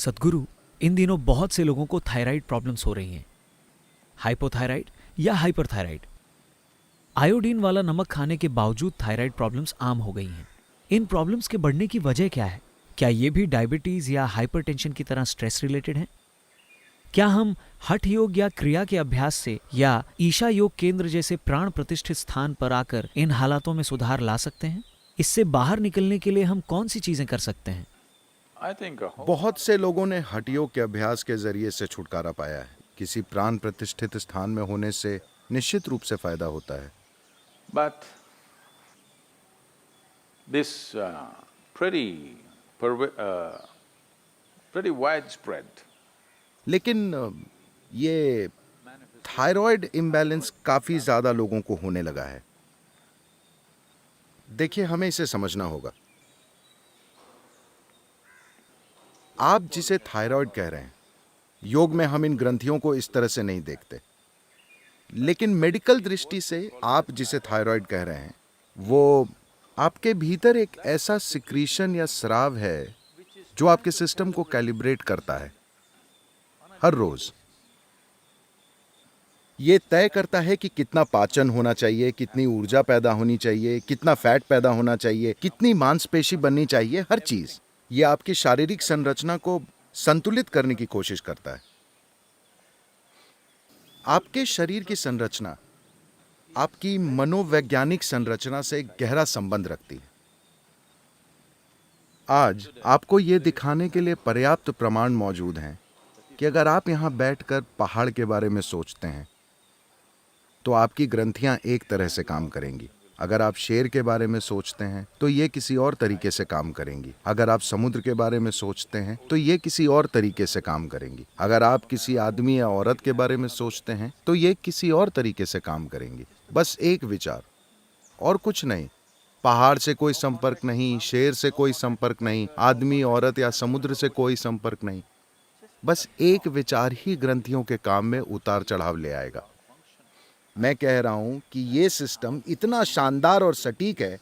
सद्गुरु, इन दिनों बहुत से लोगों को थायराइड प्रॉब्लम्स हो रही हैं। हाइपोथायराइड या हाइपरथायराइड। आयोडीन वाला नमक खाने के बावजूद थायराइड प्रॉब्लम्स आम हो गई हैं। इन प्रॉब्लम्स के बढ़ने की वजह क्या है? क्या ये भी डायबिटीज या हाइपरटेंशन की तरह स्ट्रेस रिलेटेड है? क्या हम हठ योग या क्रिया के अभ्यास से या ईशा योग केंद्र जैसे प्राण प्रतिष्ठित स्थान पर आकर इन हालातों में सुधार ला सकते हैं? इससे बाहर निकलने के लिए हम कौन सी चीजें कर सकते हैं? बहुत से लोगों ने हठ योग के अभ्यास के जरिए से छुटकारा पाया है। किसी प्राण प्रतिष्ठित स्थान में होने से निश्चित रूप से फायदा होता है। But this pretty widespread. लेकिन ये थायराइड इम्बैलेंस काफी ज्यादा लोगों को होने लगा है। देखिए, हमें इसे समझना होगा। आप जिसे थायराइड कह रहे हैं, योग में हम इन ग्रंथियों को इस तरह से नहीं देखते, लेकिन मेडिकल दृष्टि से आप जिसे थायराइड कह रहे हैं वो आपके भीतर एक ऐसा सिक्रीशन या स्राव है जो आपके सिस्टम को कैलिब्रेट करता है हर रोज। ये तय करता है कि कितना पाचन होना चाहिए, कितनी ऊर्जा पैदा होनी चाहिए, कितना फैट पैदा होना चाहिए, कितनी मांसपेशी बननी चाहिए। हर चीज ये आपकी शारीरिक संरचना को संतुलित करने की कोशिश करता है। आपके शरीर की संरचना आपकी मनोवैज्ञानिक संरचना से गहरा संबंध रखती है। आज आपको यह दिखाने के लिए पर्याप्त प्रमाण मौजूद हैं कि अगर आप यहां बैठकर पहाड़ के बारे में सोचते हैं तो आपकी ग्रंथियां एक तरह से काम करेंगी। अगर आप शेर के बारे में सोचते हैं तो ये किसी और तरीके से काम करेंगी। अगर आप समुद्र के बारे में सोचते हैं तो ये किसी और तरीके से काम करेंगी। अगर आप किसी आदमी या औरत के बारे में सोचते हैं तो ये किसी और तरीके से काम करेंगी। बस एक विचार और कुछ नहीं। पहाड़ से कोई संपर्क नहीं, शेर से कोई संपर्क नहीं, आदमी, औरत या समुद्र से कोई संपर्क नहीं। बस एक विचार ही ग्रंथियों के काम में उतार चढ़ाव ले आएगा। मैं कह रहा हूं कि ये सिस्टम इतना शानदार और सटीक है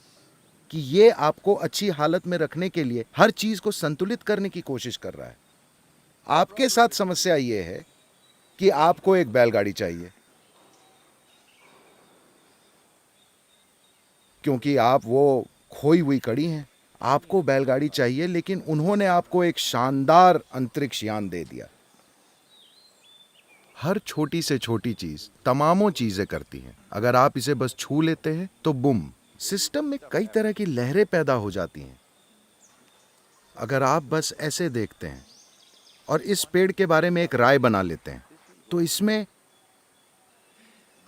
कि ये आपको अच्छी हालत में रखने के लिए हर चीज को संतुलित करने की कोशिश कर रहा है। आपके साथ समस्या ये है कि आपको एक बैलगाड़ी चाहिए, क्योंकि आप वो खोई हुई कड़ी हैं। आपको बैलगाड़ी चाहिए, लेकिन उन्होंने आपको एक शानदार अंतरिक्ष यान दे दिया। हर छोटी से छोटी चीज तमामों चीजें करती हैं। अगर आप इसे बस छू लेते हैं तो बुम, सिस्टम में कई तरह की लहरें पैदा हो जाती हैं। अगर आप बस ऐसे देखते हैं और इस पेड़ के बारे में एक राय बना लेते हैं तो इसमें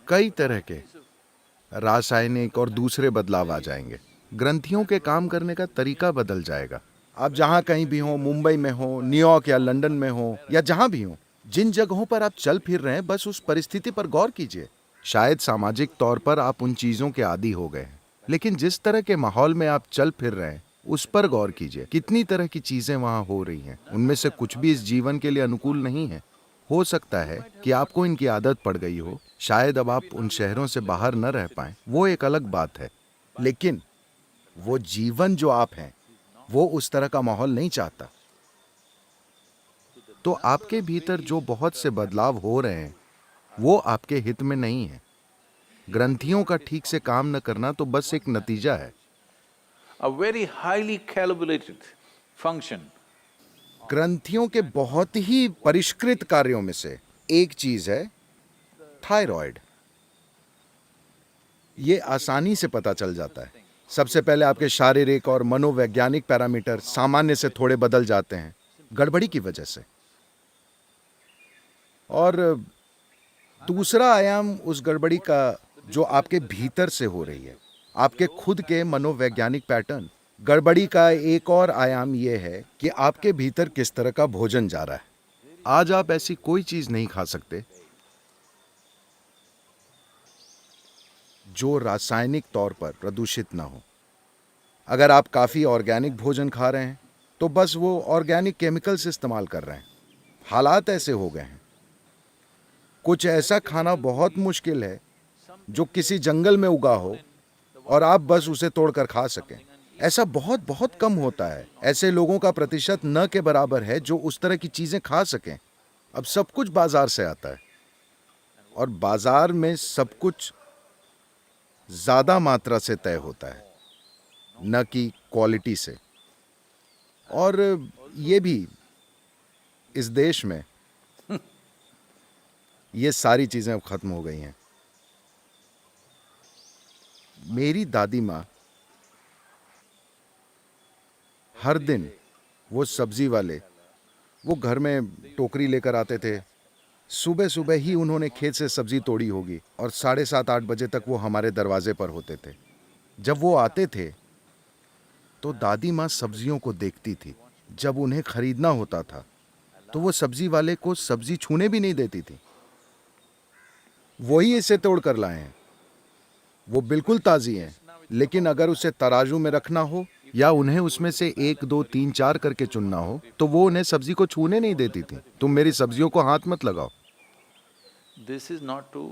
कई तरह के रासायनिक और दूसरे बदलाव आ जाएंगे। ग्रंथियों के काम करने का तरीका बदल जाएगा। आप जहां कहीं भी हो, मुंबई में हो, न्यूयॉर्क या लंदन में हो या जहां भी हो, जिन जगहों पर आप चल फिर रहे हैं, बस उस परिस्थिति पर गौर कीजिए। शायद सामाजिक तौर पर आप उन चीजों के आदी हो गए हैं, लेकिन जिस तरह के माहौल में आप चल फिर रहे हैं उस पर गौर कीजिए। कितनी तरह की चीजें वहां हो रही हैं। उनमें से कुछ भी इस जीवन के लिए अनुकूल नहीं है। हो सकता है कि आपको इनकी आदत पड़ गई हो। शायद अब आप उन शहरों से बाहर न रह पाएं, वो एक अलग बात है, लेकिन वो जीवन जो आप हैं वो उस तरह का माहौल नहीं चाहता। तो आपके भीतर जो बहुत से बदलाव हो रहे हैं वो आपके हित में नहीं है। ग्रंथियों का ठीक से काम न करना तो बस एक नतीजा है। A very highly calibrated function. ग्रंथियों के बहुत ही परिष्कृत कार्यों में से एक चीज है थायराइड। ये आसानी से पता चल जाता है। सबसे पहले आपके शारीरिक और मनोवैज्ञानिक पैरामीटर सामान्य से थोड़े बदल जाते हैं गड़बड़ी की वजह से। और दूसरा आयाम उस गड़बड़ी का जो आपके भीतर से हो रही है, आपके खुद के मनोवैज्ञानिक पैटर्न। गड़बड़ी का एक और आयाम यह है कि आपके भीतर किस तरह का भोजन जा रहा है। आज आप ऐसी कोई चीज नहीं खा सकते जो रासायनिक तौर पर प्रदूषित ना हो। अगर आप काफी ऑर्गेनिक भोजन खा रहे हैं तो बस वो ऑर्गेनिक केमिकल्स इस्तेमाल कर रहे हैं। हालात ऐसे हो गए हैं। कुछ ऐसा खाना बहुत मुश्किल है जो किसी जंगल में उगा हो और आप बस उसे तोड़कर खा सकें। ऐसा बहुत बहुत कम होता है। ऐसे लोगों का प्रतिशत न के बराबर है जो उस तरह की चीजें खा सकें। अब सब कुछ बाजार से आता है और बाजार में सब कुछ ज्यादा मात्रा से तय होता है, न कि क्वालिटी से। और ये भी इस देश में ये सारी चीजें अब खत्म हो गई हैं। मेरी दादी माँ हर दिन, वो सब्जी वाले, वो घर में टोकरी लेकर आते थे। सुबह सुबह ही उन्होंने खेत से सब्जी तोड़ी होगी और 7:30-8 बजे तक वो हमारे दरवाजे पर होते थे। जब वो आते थे तो दादी माँ सब्जियों को देखती थी। जब उन्हें खरीदना होता था तो वो सब्जी वाले को सब्जी छूने भी नहीं देती थी। वही इसे तोड़ कर लाए हैं, वो बिल्कुल ताजी हैं, लेकिन अगर उसे तराजू में रखना हो या उन्हें उसमें से 1, 2, 3, 4 करके चुनना हो तो वो उन्हें सब्जी को छूने नहीं देती थी। तुम मेरी सब्जियों को हाथ मत लगाओ। This is not to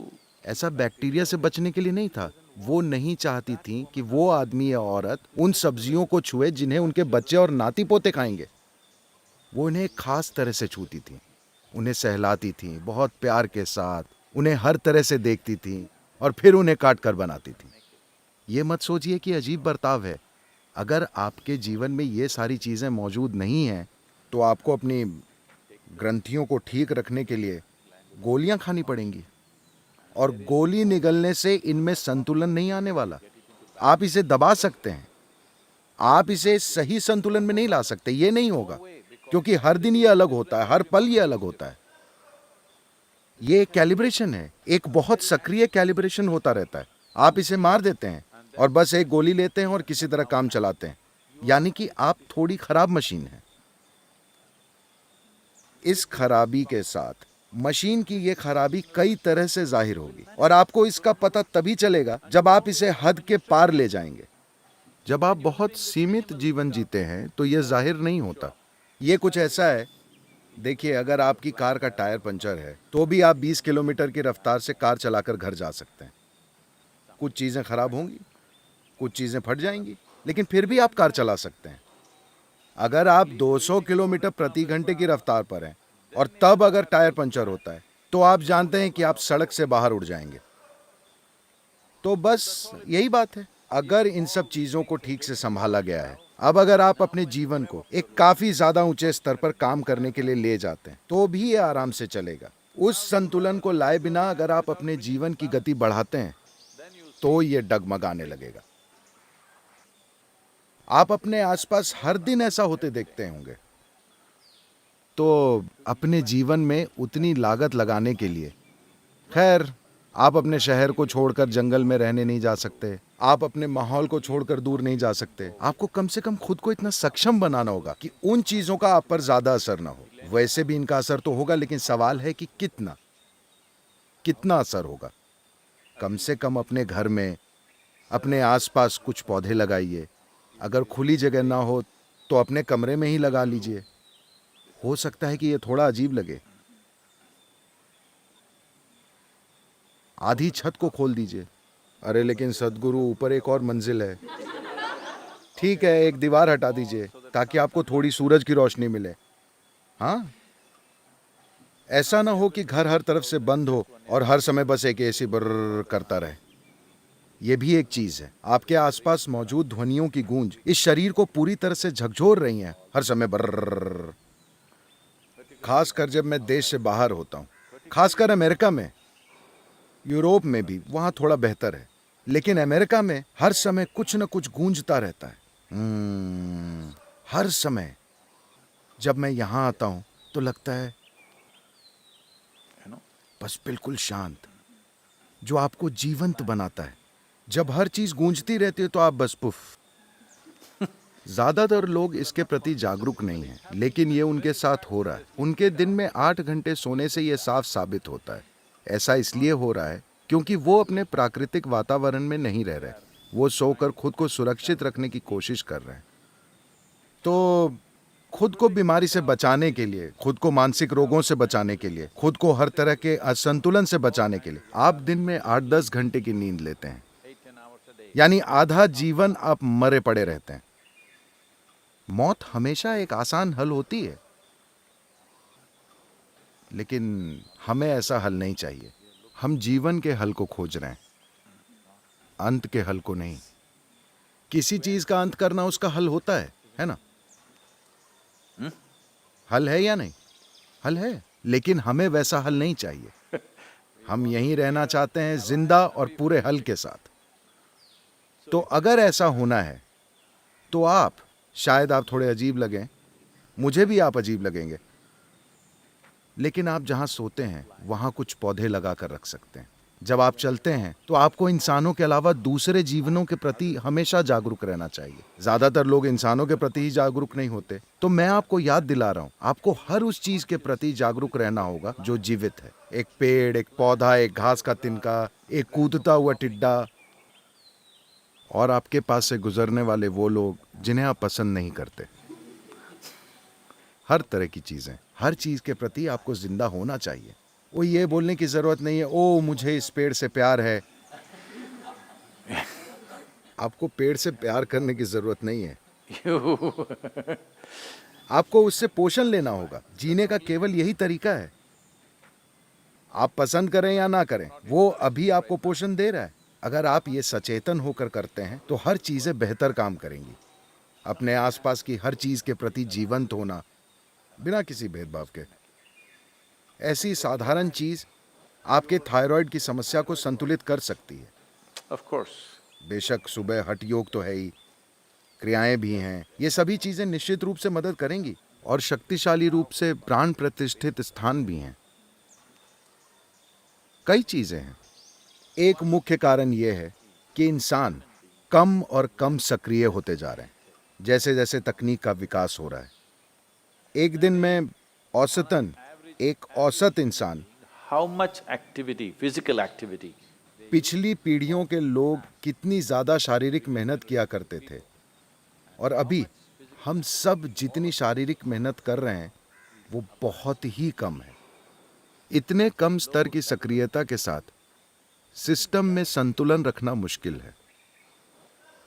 ऐसा बैक्टीरिया से बचने के लिए नहीं था। वो नहीं चाहती थी कि वो आदमी या औरत उन सब्जियों को छुए जिन्हें उनके बच्चे और नाती पोते खाएंगे। वो उन्हें एक खास तरह से छूती थी, उन्हें सहलाती थी, बहुत प्यार के साथ उन्हें हर तरह से देखती थी और फिर उन्हें काट कर बनाती थी। ये मत सोचिए कि अजीब बर्ताव है। अगर आपके जीवन में ये सारी चीज़ें मौजूद नहीं हैं तो आपको अपनी ग्रंथियों को ठीक रखने के लिए गोलियां खानी पड़ेंगी, और गोली निगलने से इनमें संतुलन नहीं आने वाला। आप इसे दबा सकते हैं, आप इसे सही संतुलन में नहीं ला सकते। ये नहीं होगा, क्योंकि हर दिन ये अलग होता है, हर पल ये अलग होता है। ये एक कैलिब्रेशन है, एक बहुत सक्रिय कैलिब्रेशन होता रहता है। आप इसे मार देते हैं और बस एक गोली लेते हैं और किसी तरह काम चलाते हैं, यानी कि आप थोड़ी खराब मशीन हैं। इस खराबी के साथ मशीन की ये खराबी कई तरह से जाहिर होगी और आपको इसका पता तभी चलेगा जब आप इसे हद के पार ले जाएंगे। जब आप बहुत सीमित जीवन जीते हैं तो ये जाहिर नहीं होता। ये कुछ ऐसा है, देखिए, अगर आपकी कार का टायर पंचर है तो भी आप 20 किलोमीटर की रफ्तार से कार चलाकर घर जा सकते हैं। कुछ चीज़ें खराब होंगी, कुछ चीज़ें फट जाएंगी, लेकिन फिर भी आप कार चला सकते हैं। अगर आप 200 किलोमीटर प्रति घंटे की रफ्तार पर हैं और तब अगर टायर पंचर होता है तो आप जानते हैं कि आप सड़क से बाहर उड़ जाएंगे। तो बस यही बात है। अगर इन सब चीज़ों को ठीक से संभाला गया है, अब अगर आप अपने जीवन को एक काफ़ी ज़्यादा ऊंचे स्तर पर काम करने के लिए ले जाते हैं तो भी ये आराम से चलेगा। उस संतुलन को लाए बिना अगर आप अपने जीवन की गति बढ़ाते हैं तो ये डगमगाने लगेगा। आप अपने आसपास हर दिन ऐसा होते देखते होंगे। तो अपने जीवन में उतनी लागत लगाने के लिए, खैर, आप अपने शहर को छोड़कर जंगल में रहने नहीं जा सकते, आप अपने माहौल को छोड़कर दूर नहीं जा सकते। आपको कम से कम खुद को इतना सक्षम बनाना होगा कि उन चीजों का आप पर ज्यादा असर ना हो। वैसे भी इनका असर तो होगा, लेकिन सवाल है कि कितना असर होगा। कम से कम अपने घर में, अपने आसपास कुछ पौधे लगाइए। अगर खुली जगह ना हो तो अपने कमरे में ही लगा लीजिए। हो सकता है कि ये थोड़ा अजीब लगे। आधी छत को खोल दीजिए। अरे लेकिन सदगुरु, ऊपर एक और मंजिल है। ठीक है, एक दीवार हटा दीजिए ताकि आपको थोड़ी सूरज की रोशनी मिले। हाँ, ऐसा ना हो कि घर हर तरफ से बंद हो और हर समय बस एक एसी बर्र करता रहे। यह भी एक चीज है। आपके आसपास मौजूद ध्वनियों की गूंज इस शरीर को पूरी तरह से झकझोर रही हैं, हर समय बर्र। खासकर जब मैं देश से बाहर होता हूँ, खासकर अमेरिका में, यूरोप में भी वहाँ थोड़ा बेहतर है, लेकिन अमेरिका में हर समय कुछ न कुछ गूंजता रहता है। हर समय जब मैं यहाँ आता हूँ तो लगता है बस बिल्कुल शांत, जो आपको जीवंत बनाता है। जब हर चीज गूंजती रहती है तो आप बस पुफ। ज्यादातर लोग इसके प्रति जागरूक नहीं हैं, लेकिन ये उनके साथ हो रहा है। उनके दिन में 8 घंटे सोने से ये साफ साबित होता है। ऐसा इसलिए हो रहा है क्योंकि वो अपने प्राकृतिक वातावरण में नहीं रह रहे। वो सोकर खुद को सुरक्षित रखने की कोशिश कर रहे हैं। तो खुद को बीमारी से बचाने के लिए, खुद को मानसिक रोगों से बचाने के लिए, खुद को हर तरह के असंतुलन से बचाने के लिए आप दिन में 8-10 घंटे की नींद लेते हैं, यानी आधा जीवन आप मरे पड़े रहते हैं। मौत हमेशा एक आसान हल होती है, लेकिन हमें ऐसा हल नहीं चाहिए। हम जीवन के हल को खोज रहे हैं, अंत के हल को नहीं। किसी चीज का अंत करना उसका हल होता है ना? हल है या नहीं? हल है, लेकिन हमें वैसा हल नहीं चाहिए। हम यहीं रहना चाहते हैं, जिंदा और पूरे हल के साथ। तो अगर ऐसा होना है तो शायद आप थोड़े अजीब लगें, मुझे भी आप अजीब लगेंगे, लेकिन आप जहां सोते हैं वहां कुछ पौधे लगा कर रख सकते हैं। जब आप चलते हैं तो आपको इंसानों के अलावा दूसरे जीवनों के प्रति हमेशा जागरूक रहना चाहिए। ज्यादातर लोग इंसानों के प्रति ही जागरूक नहीं होते, तो मैं आपको याद दिला रहा हूं, आपको हर उस चीज के प्रति जागरूक रहना होगा जो जीवित है। एक पेड़, एक पौधा, एक घास का तिनका, एक कूदता हुआ टिड्डा, और आपके पास से गुजरने वाले वो लोग जिन्हें आप पसंद नहीं करते। हर तरह की चीजें, हर चीज के प्रति आपको जिंदा होना चाहिए। वो ये बोलने की जरूरत नहीं है, ओ मुझे इस पेड़ से प्यार है। आपको पेड़ से प्यार करने की जरूरत नहीं है। आपको उससे पोषण लेना होगा। जीने का केवल यही तरीका है। आप पसंद करें या ना करें, वो अभी आपको पोषण दे रहा है। अगर आप ये सचेतन होकर करते हैं तो हर चीजें बेहतर काम करेंगी। अपने आसपास की हर चीज के प्रति जीवंत होना, बिना किसी भेदभाव के। ऐसी साधारण चीज आपके थायराइड की समस्या को संतुलित कर सकती है। Of course. बेशक सुबह हठ योग तो है ही, क्रियाएं भी हैं। ये सभी चीजें निश्चित रूप से मदद करेंगी, और शक्तिशाली रूप से प्राण प्रतिष्ठित स्थान भी हैं। कई चीजें हैं। एक मुख्य कारण यह है कि इंसान कम और कम सक्रिय होते जा रहे हैं, जैसे जैसे तकनीक का विकास हो रहा है। एक दिन में औसतन एक औसत इंसान, How much activity, physical activity? पिछली पीढ़ियों के लोग कितनी ज्यादा शारीरिक मेहनत किया करते थे, और अभी हम सब जितनी शारीरिक मेहनत कर रहे हैं वो बहुत ही कम है। इतने कम स्तर की सक्रियता के साथ सिस्टम में संतुलन रखना मुश्किल है।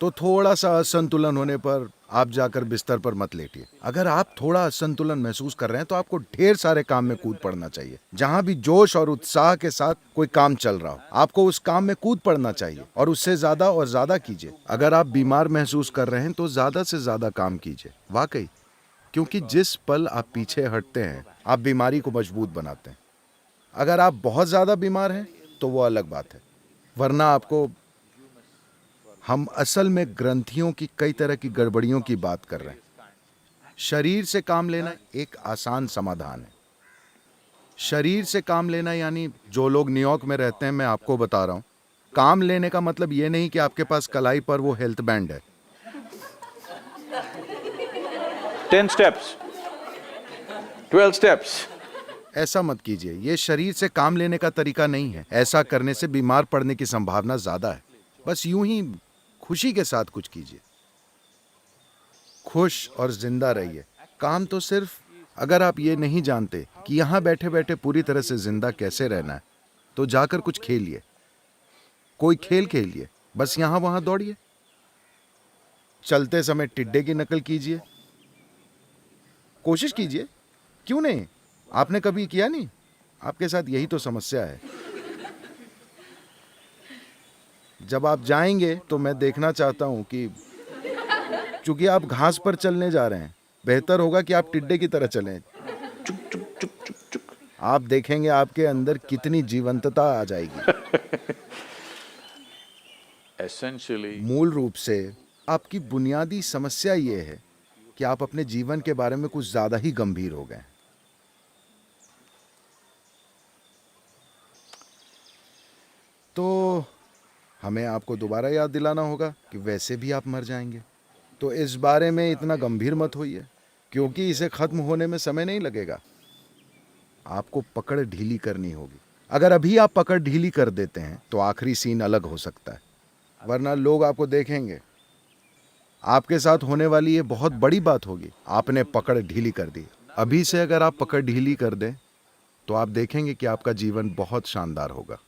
तो थोड़ा सा असंतुलन होने पर आप जाकर बिस्तर पर मत लेटिए। अगर आप थोड़ा असंतुलन महसूस कर रहे हैं तो आपको ढेर सारे काम में कूद पड़ना चाहिए। जहां भी जोश और उत्साह के साथ कोई काम चल रहा हो, आपको उस काम में कूद पड़ना चाहिए, और उससे ज्यादा और ज्यादा कीजिए। अगर आप बीमार महसूस कर रहे हैं तो ज्यादा से ज्यादा काम कीजिए, वाकई, क्योंकि जिस पल आप पीछे हटते हैं आप बीमारी को मजबूत बनाते हैं। अगर आप बहुत ज्यादा बीमार हैं तो वो अलग बात है, वरना आपको, हम असल में ग्रंथियों की कई तरह की गड़बड़ियों की बात कर रहे हैं। शरीर से काम लेना एक आसान समाधान है। शरीर से काम लेना यानी, जो लोग न्यूयॉर्क में रहते हैं, मैं आपको बता रहा हूं, काम लेने का मतलब ये नहीं कि आपके पास कलाई पर वो हेल्थ बैंड है। 10 steps, 12 steps. ऐसा मत कीजिए, ये शरीर से काम लेने का तरीका नहीं है। ऐसा करने से बीमार पड़ने की संभावना ज्यादा है। बस यूं ही खुशी के साथ कुछ कीजिए, खुश और जिंदा रहिए। काम तो सिर्फ, अगर आप ये नहीं जानते कि यहां बैठे बैठे पूरी तरह से जिंदा कैसे रहना है, तो जाकर कुछ खेलिए, कोई खेल खेलिए, बस यहां वहां दौड़िए, चलते समय टिड्डे की नकल कीजिए, कोशिश कीजिए। क्यों नहीं? आपने कभी किया नहीं? आपके साथ यही तो समस्या है। जब आप जाएंगे तो मैं देखना चाहता हूं कि, चूंकि आप घास पर चलने जा रहे हैं, बेहतर होगा कि आप टिड्डे की तरह चलें। Chuk, chuk, chuk, chuk, chuk. आप देखेंगे आपके अंदर कितनी जीवंतता आ जाएगी। Essentially, मूल रूप से आपकी बुनियादी समस्या ये है कि आप अपने जीवन के बारे में कुछ ज्यादा ही गंभीर हो गए। तो हमें आपको दोबारा याद दिलाना होगा कि वैसे भी आप मर जाएंगे, तो इस बारे में इतना गंभीर मत होइए, क्योंकि इसे खत्म होने में समय नहीं लगेगा। आपको पकड़ ढीली करनी होगी। अगर अभी आप पकड़ ढीली कर देते हैं तो आखिरी सीन अलग हो सकता है, वरना लोग आपको देखेंगे। आपके साथ होने वाली ये बहुत बड़ी बात होगी, आपने पकड़ ढीली कर दी। अभी से अगर आप पकड़ ढीली कर दें तो आप देखेंगे कि आपका जीवन बहुत शानदार होगा।